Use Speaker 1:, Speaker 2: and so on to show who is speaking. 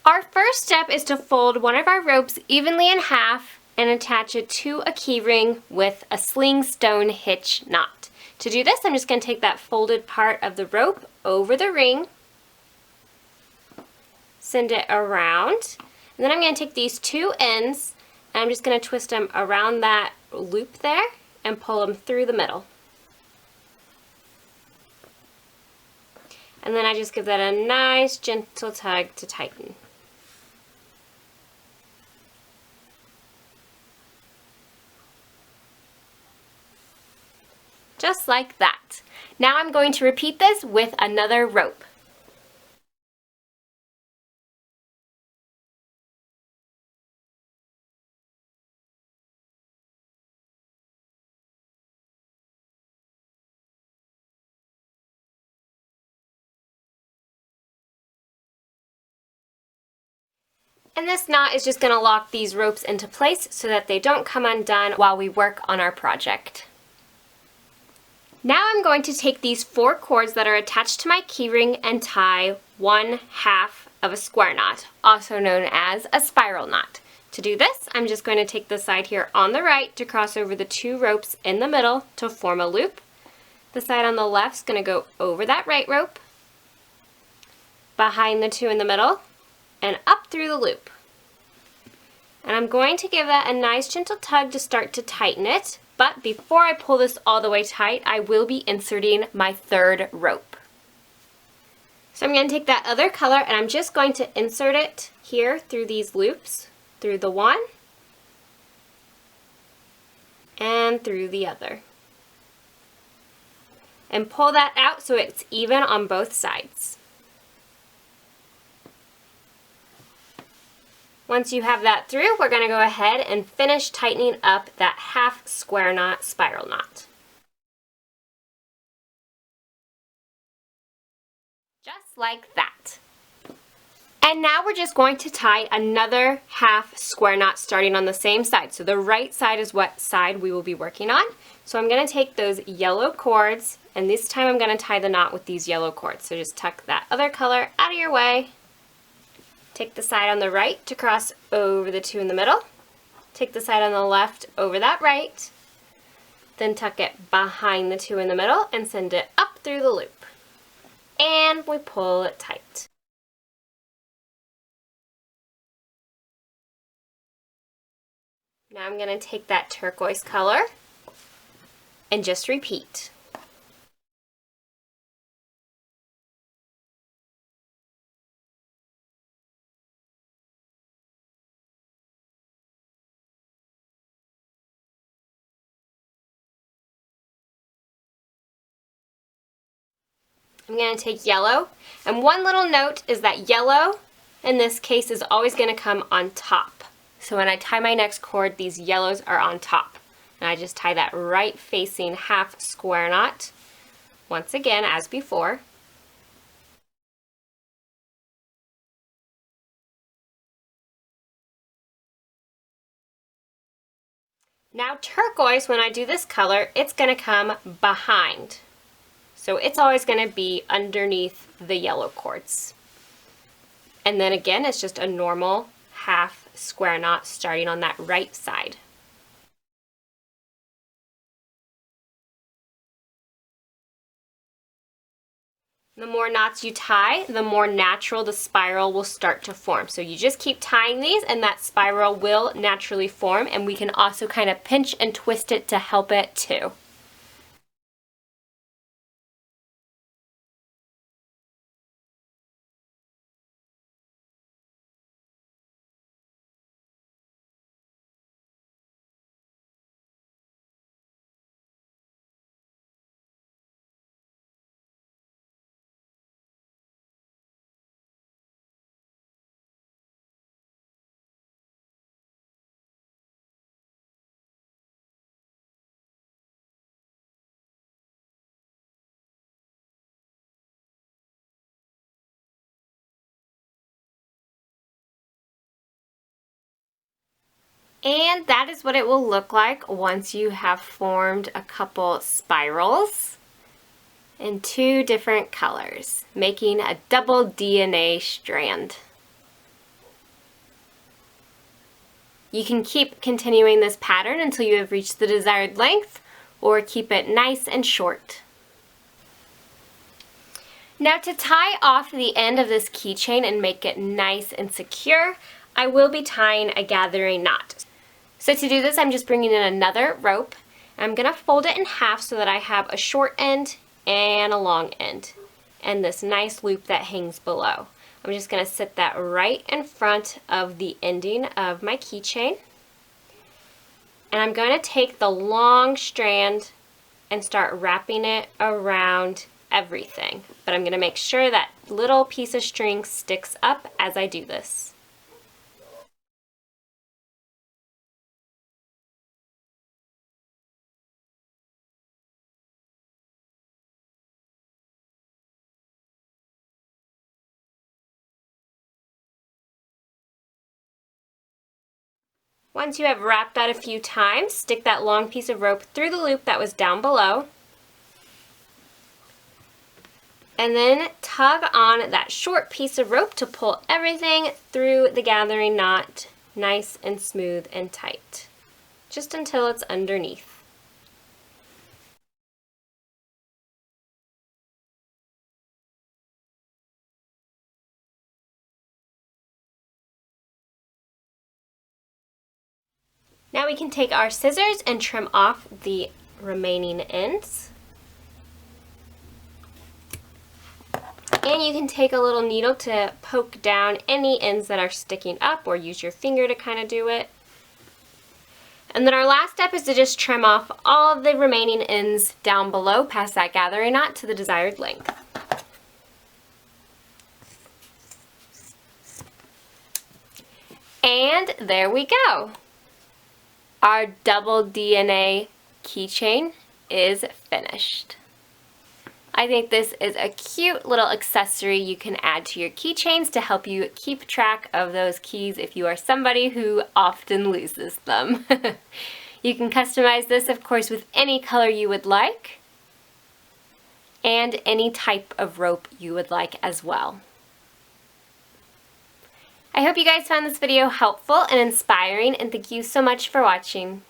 Speaker 1: Our first step is to fold one of our ropes evenly in half and attach it to a key ring with a sling stone hitch knot. To do this, I'm just going to take that folded part of the rope over the ring, send it around, and then I'm going to take these two ends and I'm just going to twist them around that loop there and pull them through the middle. And then I just give that a nice gentle tug to tighten. Just like that. Now I'm going to repeat this with another rope. And this knot is just going to lock these ropes into place so that they don't come undone while we work on our project. Now I'm going to take these 4 cords that are attached to my keyring and tie 1/2 of a square knot, also known as a spiral knot. To do this, I'm just going to take the side here on the right to cross over the 2 ropes in the middle to form a loop. The side on the left is going to go over that right rope, behind the 2 in the middle, and up through the loop. And I'm going to give that a nice gentle tug to start to tighten it. But before I pull this all the way tight, I will be inserting my 3rd rope. So I'm going to take that other color and I'm just going to insert it here through these loops, through the one and through the other. And pull that out so it's even on both sides. Once you have that through, we're going to go ahead and finish tightening up that 1/2 square knot spiral knot. Just like that. And now we're just going to tie another 1/2 square knot starting on the same side. So the right side is what side we will be working on. So I'm going to take those yellow cords, and this time I'm going to tie the knot with these yellow cords. So just tuck that other color out of your way. Take the side on the right to cross over the 2 in the middle. Take the side on the left over that right. Then tuck it behind the 2 in the middle and send it up through the loop. And we pull it tight. Now I'm going to take that turquoise color and just repeat. I'm going to take yellow, and one little note is that yellow in this case is always going to come on top. So when I tie my next cord, these yellows are on top. And I just tie that right facing 1/2 square knot, once again as before. Now turquoise, when I do this color, it's going to come behind. So it's always going to be underneath the yellow cords. And then again, it's just a normal 1/2 square knot starting on that right side. The more knots you tie, the more natural the spiral will start to form. So you just keep tying these and that spiral will naturally form, and we can also kind of pinch and twist it to help it too. And that is what it will look like once you have formed a couple spirals in 2 different colors, making a double DNA strand. You can keep continuing this pattern until you have reached the desired length, or keep it nice and short. Now to tie off the end of this keychain and make it nice and secure, I will be tying a gathering knot. So to do this, I'm just bringing in another rope. I'm going to fold it in half so that I have a short end and a long end, and this nice loop that hangs below. I'm just going to sit that right in front of the ending of my keychain. And I'm going to take the long strand and start wrapping it around everything. But I'm going to make sure that little piece of string sticks up as I do this. Once you have wrapped that a few times, stick that long piece of rope through the loop that was down below. And then tug on that short piece of rope to pull everything through the gathering knot nice and smooth and tight, just until it's underneath. Now we can take our scissors and trim off the remaining ends. And you can take a little needle to poke down any ends that are sticking up, or use your finger to kind of do it. And then our last step is to just trim off all of the remaining ends down below past that gathering knot to the desired length. And there we go. Our double DNA keychain is finished. I think this is a cute little accessory you can add to your keychains to help you keep track of those keys if you are somebody who often loses them. You can customize this, of course, with any color you would like and any type of rope you would like as well. I hope you guys found this video helpful and inspiring, and thank you so much for watching.